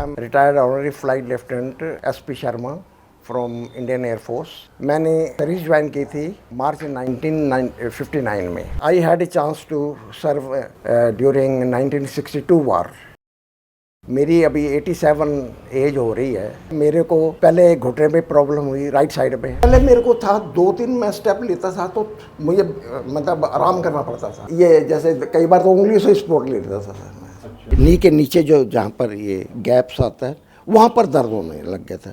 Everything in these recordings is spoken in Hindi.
M retired honorary flight lieutenant SP Sharma from Indian air force. मैंने सर्विस ज्वाइन की थी मार्च 1959 में। I had a chance to serve during 1962 war. मेरी अभी 87 एज हो रही है। मेरे को पहले घुटने में प्रॉब्लम हुई राइट साइड में। पहले मेरे को था 2-3 मैं स्टेप लेता था तो मुझे मतलब आराम करना पड़ता था। ये जैसे कई बार तो उंगली से सपोर्ट ले लेता था। नी के नीचे जो जहाँ पर ये गैप्स आता है वहाँ पर दर्द होने लग गया था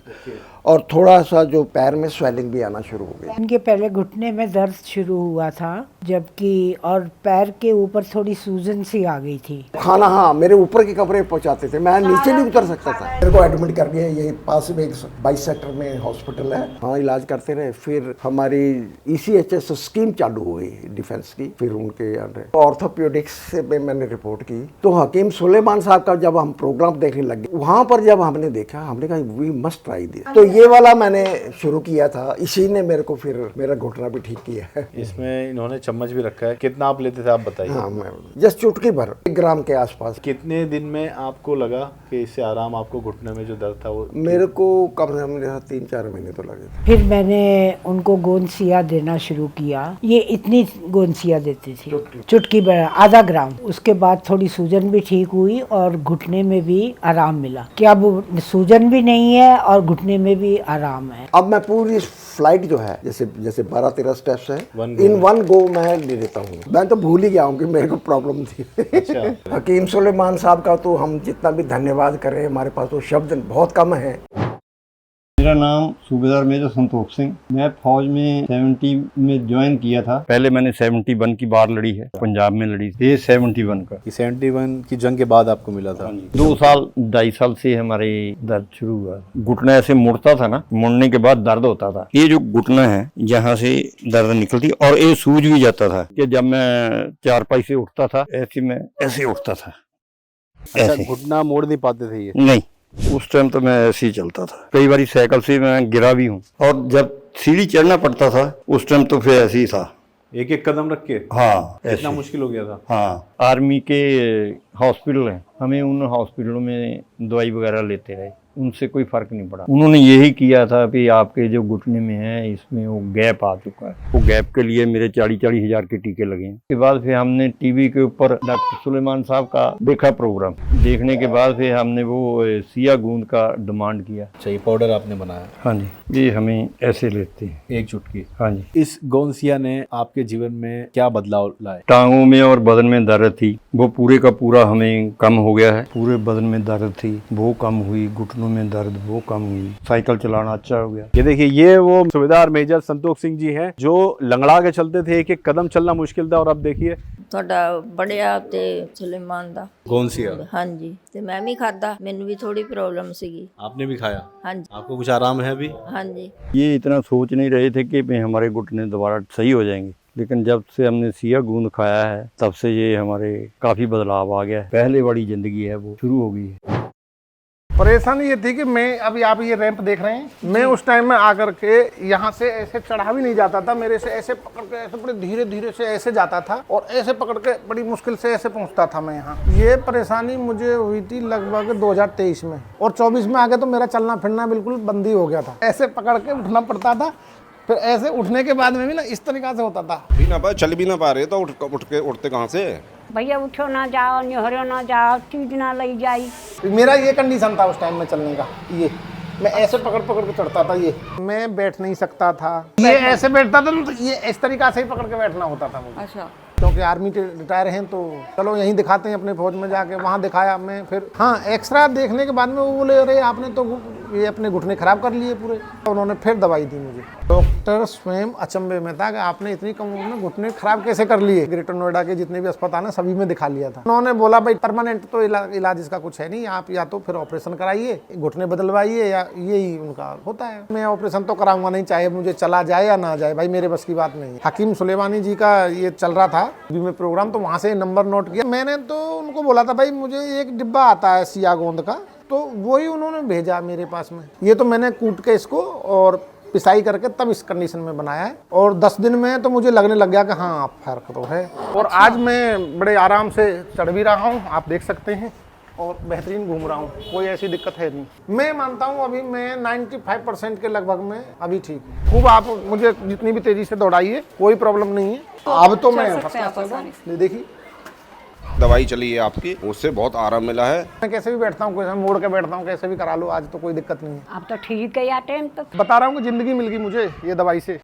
और थोड़ा सा जो पैर में स्वेलिंग भी आना शुरू हो गई। इनके पहले घुटने में दर्द शुरू हुआ था जबकि और पैर के ऊपर थोड़ी सूजन सी आ गई थी। खाना हाँ मेरे ऊपर के कपड़े पहुँचाते थे, मैं नीचे नहीं उतर सकता था। मेरे को एडमिट कर दिया, ये पास में एक 22 सेक्टर में हॉस्पिटल है, हाँ इलाज करते रहे। फिर हमारी ECHS स्कीम चालू हुई डिफेंस की, फिर उनके अंडर ऑर्थोपेडिक्स में मैंने रिपोर्ट की तो हकीम सुलेमान साहब का जब हम प्रोग्राम देखने लगे वहाँ पर जब हमने देखा हमने कहा वी मस्ट ट्राई दिस। तो ये वाला मैंने शुरू किया था, इसी ने मेरे को फिर मेरा घुटना भी ठीक किया है। इसमें इन्होंने चम्मच भी रखा है। कितना आप लेते थे आप बताइए? हाँ मैं जस्ट चुटकी भर 1 ग्राम के आसपास। कितने दिन में आपको लगा कि इससे आराम, आपको घुटने में जो दर्द था वो? मेरे को कम से कम 3-4 महीने तो लगे थे। फिर मैंने उनको गोंदसिया देना शुरू किया। ये इतनी गोंदसिया देती थी, चुटकी भर आधा ग्राम। उसके बाद थोड़ी सूजन भी ठीक हुई और घुटने में भी आराम मिला। क्या वो सूजन भी नहीं है और घुटने में भी आराम है। अब मैं पूरी फ्लाइट जो है जैसे 12-13 स्टेप्स है इन वन गो मैं ले लेता हूँ। मैं तो भूल ही गया हूँ कि मेरे को प्रॉब्लम थी। अच्छा। हकीम सुलेमान साहब का तो हम जितना भी धन्यवाद करें हमारे पास तो शब्द बहुत कम है। मेरा नाम सूबेदार मेजर संतोष सिंह। मैं फौज में 70 में ज्वाइन किया था। पहले मैंने 71 की बार लड़ी है, पंजाब में लड़ी। ये 71 का। 71 की जंग के बाद आपको मिला था? 2 साल 2.5 साल से हमारे दर्द शुरू हुआ। घुटना ऐसे मुड़ता था ना, मुड़ने के बाद दर्द होता था। ये जो घुटना है यहाँ से दर्द निकलती और ये सूज भी जाता था कि जब मैं चारपाई से उठता था ऐसे मैं ऐसे उठता था। अच्छा, घुटना मोड़ नहीं पाते थे ये? नहीं, उस टाइम तो मैं ऐसे ही चलता था। कई बार साइकिल से मैं गिरा भी हूँ और जब सीढ़ी चढ़ना पड़ता था उस टाइम तो फिर ऐसे ही था, एक एक कदम रख के। हाँ इतना मुश्किल हो गया था? हाँ, आर्मी के हॉस्पिटल हैं, हमें उन हॉस्पिटलों में दवाई वगैरह लेते रहे, उनसे कोई फर्क नहीं पड़ा। उन्होंने यही किया था कि आपके जो घुटने में है इसमें वो गैप आ चुका है। वो गैप के लिए मेरे 40-40 हज़ार के टीके लगे। उसके बाद फिर हमने टीवी के ऊपर डॉक्टर सुलेमान साहब का देखा प्रोग्राम। देखने के बाद फिर हमने वो सिया गूंद का डिमांड किया। अच्छा, ये पाउडर आपने बनाया? हाँ जी, ये हमें ऐसे लेते हैं, एक चुटकी। हाँ जी। इस गोंदसिया ने आपके जीवन में क्या बदलाव लाए? टांगों में और बदन में दर्द थी वो पूरे का पूरा हमें कम हो गया है। पूरे बदन में दर्द थी वो कम हुई, घुटनों में दर्द वो कम हुई, साइकिल चलाना अच्छा हो गया। ये देखिए, ये वो सूबेदार मेजर संतोष सिंह जी हैं जो लंगड़ा के चलते थे, एक एक कदम चलना मुश्किल था, और अब देखिए। ਤੁਹਾਡਾ ਬੜਿਆ ਤੇ ਸੁਲੇਮਾਨ ਦਾ गोंदसिया ਹਾਂਜੀ ਤੇ ਮੈਂ ਵੀ ਖਾਦਾ, ਮੈਨੂੰ ਵੀ ਥੋੜੀ ਪ੍ਰੋਬਲਮ ਸੀਗੀ। आपने भी खाया? ਹਾਂਜੀ आपको कुछ आराम है अभी? ਹਾਂਜੀ ये इतना सोच नहीं रहे थे कि हमारे घुटने दोबारा सही हो जाएंगे, लेकिन जब से हमने सिया गूंद खाया है तब से ये हमारे काफ़ी बदलाव आ गया है। पहले वाली ज़िंदगी है वो शुरू हो गई है। परेशानी ये थी कि मैं अभी आप ये रैंप देख रहे हैं, मैं उस टाइम में आकर के यहाँ से ऐसे चढ़ा भी नहीं जाता था। मेरे से ऐसे पकड़ के ऐसे बड़े धीरे धीरे से ऐसे जाता था और ऐसे पकड़ के बड़ी मुश्किल से ऐसे पहुँचता था मैं यहाँ। ये परेशानी मुझे हुई थी लगभग 2023 में, और 24 में आगे तो मेरा चलना फिरना बिल्कुल बंद ही हो गया था। ऐसे पकड़ के उठना पड़ता था, फिर ऐसे उठने के बाद में भी ना इस तरीका से होता था। भी ना चल भी ना पा रहे तो उठते कहाँ से? भैया उठो ना जाओ, निहरो ना जाओ, चीज ना ले जाई। मेरा ये कंडीशन था उस टाइम में चलने का। ये मैं ऐसे पकड़ के चढ़ता था, ये मैं बैठ नहीं सकता था। ये ऐसे बैठता था तो ये इस तरीका से ही पकड़ के बैठना होता था मुझे। अच्छा, क्योंकि आर्मी के रिटायर हैं तो चलो यहीं दिखाते हैं अपने फौज में जाके। वहाँ दिखाया मैं, फिर हाँ एक्सरा देखने के बाद में वो बोले अरे आपने तो ये अपने घुटने खराब कर लिए पूरे। उन्होंने फिर दवाई दी मुझे। डॉक्टर स्वयं अचंभे में था कि आपने इतनी कम उम्र में घुटने खराब कैसे कर लिए। ग्रेटर नोएडा के जितने भी अस्पताल हैं सभी में दिखा लिया था। उन्होंने बोला भाई परमानेंट तो इलाज इसका कुछ है नहीं, आप या तो फिर ऑपरेशन कराइए, घुटने बदलवाइए, या यही उनका होता है। मैं ऑपरेशन तो कराऊंगा नहीं, चाहे मुझे चला जाए या ना जाए, भाई मेरे बस की बात नहीं। हकीम सुलेमानी जी का ये चल रहा था में प्रोग्राम, तो वहाँ से नंबर नोट किया मैंने। तो उनको बोला था भाई मुझे एक डिब्बा आता है सिया गोंद का, तो वही उन्होंने भेजा मेरे पास में। ये तो मैंने कूट के इसको और पिसाई करके तब इस कंडीशन में बनाया है, और 10 दिन में तो मुझे लगने लग गया कि हाँ फर्क तो है। और आज मैं बड़े आराम से चढ़ भी रहा हूँ, आप देख सकते हैं। और बेहतरीन घूम रहा हूँ, कोई ऐसी दिक्कत है नहीं। मैं मानता हूँ अभी मैं 95% के लगभग में अभी ठीक हूँ। खूब आप मुझे जितनी भी तेजी से दौड़ाइए, कोई प्रॉब्लम नहीं है। अब तो मैं देखिए दवाई चली है आपकी, उससे बहुत आराम मिला है। मैं कैसे भी बैठता हूँ, कैसे मोड़ के बैठता हूँ, कैसे भी करा लो, आज तो कोई दिक्कत नहीं है। अब तो ठीक है यार टाइम तो बता रहा हूँ कि जिंदगी मिल गई मुझे ये दवाई से।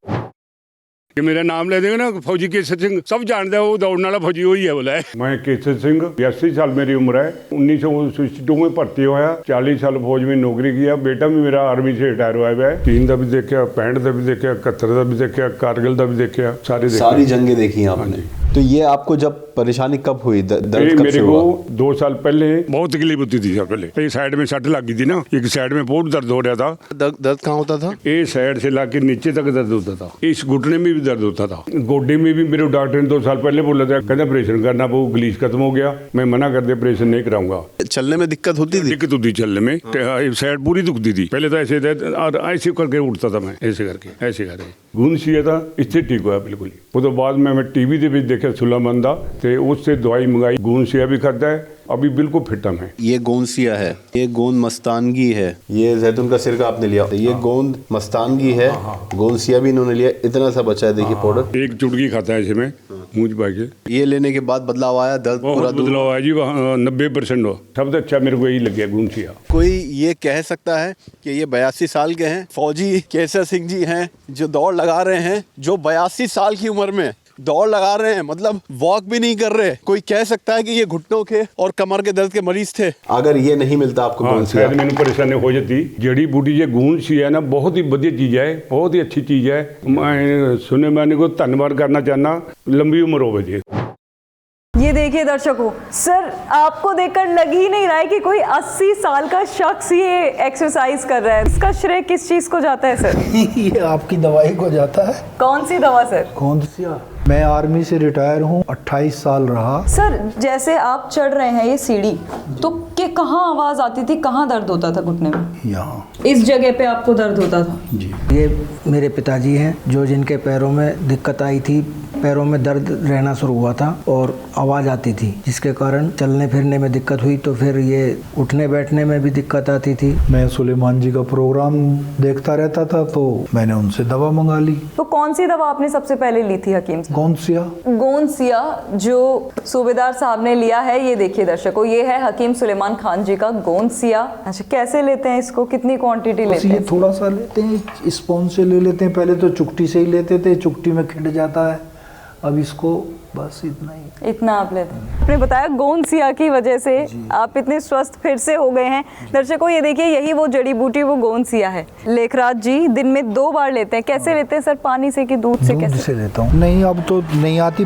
कि मेरा नाम ले देंगे ना फौजी केसर सिंह, सब जानते हैं वो दौड़ने वाला फौजी वही है बोला है। मैं केसर सिंह, 82 साल मेरी उम्र है। 1962 में भर्ती होया, 40 साल फौज में नौकरी किया। बेटा भी मेरा आर्मी से रिटायर हुआ है। 3 का भी देखा, 65 का भी देखा, 71 का भी देखा, कारगिल का भी देखा, सारी जंगें देखी आपने। तो ये आपको जब परेशानी कब हुई, दर्द कब मेरे से को हुआ? 2 साल पहले बहुत तकलीफ होती थी सर पहले। एक साइड में सट लग गई थी ना, एक साइड में बहुत दर्द हो रहा था। दर्द कहाँ होता था? ये साइड से लाके नीचे तक दर्द होता था, इस घुटने में भी दर्द होता था, गोड्डे में भी। मेरे डॉक्टर ने 2 साल पहले बोला था, कहते ऑपरेशन करना, वो ग्लीस खत्म हो गया। मैं मना कर दिया, ऑपरेशन नहीं कराऊंगा। चलने में दिक्कत होती थी? दिक्कत होती चलने में, साइड पूरी दुखती थी। पहले तो ऐसे और ऐसे करके उठता था मैं, ऐसे करके ऐसे करके। गूंद सिया था, इससे ठीक हुआ बिल्कुल ही। वो तो बाद में मैं टीवी से भी देखा सुलामंदा, तो उससे दवाई मंगाई। गूंद सिया भी खाता है, अभी बिल्कुल फिट हम है। ये गोंद सिया है, ये गोंद मस्तानगी है, ये जैतून का सिरका आपने लिया, ये गोंद मस्तानगी है, गोंद सिया भी इन्होंने लिया। इतना सा बचा है, देखिए पाउडर। एक चुटकी खाता है ऐसे में मूंछ पा के। ये लेने के बाद बदलाव आया, दर्द पूरा बहुत दूर? बदलाव आया जी, 90% हो। सबसे अच्छा मेरे को यही लग गया गूंद सिया। कोई ये कह सकता है कि ये 82 साल के हैं फौजी केसर सिंह जी हैं, जो दौड़ लगा रहे हैं, जो 82 साल की उम्र में दौड़ लगा रहे हैं, मतलब वॉक भी नहीं कर रहे। कोई कह सकता है कि ये घुटनों के और कमर के दर्द के मरीज थे? अगर ये नहीं मिलता आपको हाँ, गूंद सिया, शायद मैंने परेशानी हो जाती। जड़ी बूटी जो गूंद सिया है ना, बहुत ही बढ़िया चीज़ है, बहुत ही अच्छी चीज़ है। मैं सुने मैंने को धन्यवाद करना चाहना, लंबी उम्र हो गई। ये देखिए दर्शकों, सर आपको देखकर लग ही नहीं रहा है कि कोई 80 साल का शख्स ये एक्सरसाइज कर रहा है। इसका श्रेय किस चीज को जाता है सर? ये आपकी दवाई को जाता है। कौन सी दवा सर? कौन सी? मैं आर्मी से रिटायर हूँ, 28 साल रहा। सर जैसे आप चढ़ रहे हैं ये सीढ़ी, तो कि कहाँ आवाज आती थी, कहाँ दर्द होता था घुटने में? यहाँ इस जगह पे आपको दर्द होता था? जी। ये मेरे पिताजी हैं, जो जिनके पैरों में दिक्कत आई थी, पैरों में दर्द रहना शुरू हुआ था और आवाज़ आती थी, जिसके कारण चलने फिरने में दिक्कत हुई। तो फिर ये उठने बैठने में भी दिक्कत आती थी। मैं सुलेमान जी का प्रोग्राम देखता रहता था, तो मैंने उनसे दवा मंगा ली। तो कौन सी दवा आपने सबसे पहले ली थी हकीम से? गोंद सिया। गोंद सिया जो सूबेदार साहब ने लिया है, ये देखिए दर्शकों, ये है हकीम सुलेमान खान जी का गोंद सिया। अच्छा, कैसे लेते हैं इसको, कितनी क्वांटिटी लेते हैं? ये थोड़ा सा लेते हैं, स्पून से ले लेते हैं। पहले तो चुकटी से ही लेते थे, चुकटी में खिंड जाता है। अब इसको बस इतना ही, इतना आप लेते हैं। आपने बताया गोंद सिया की वजह से आप इतने स्वस्थ फिर से हो गए हैं। दर्शकों ये देखिए, यही वो जड़ी बूटी, वो गोंद सिया है। लेखराज जी दिन में 2 बार लेते हैं। कैसे लेते हैं सर, पानी से कि दूध से? दूध कैसे से लेता हूँ। नहीं अब तो नहीं आती,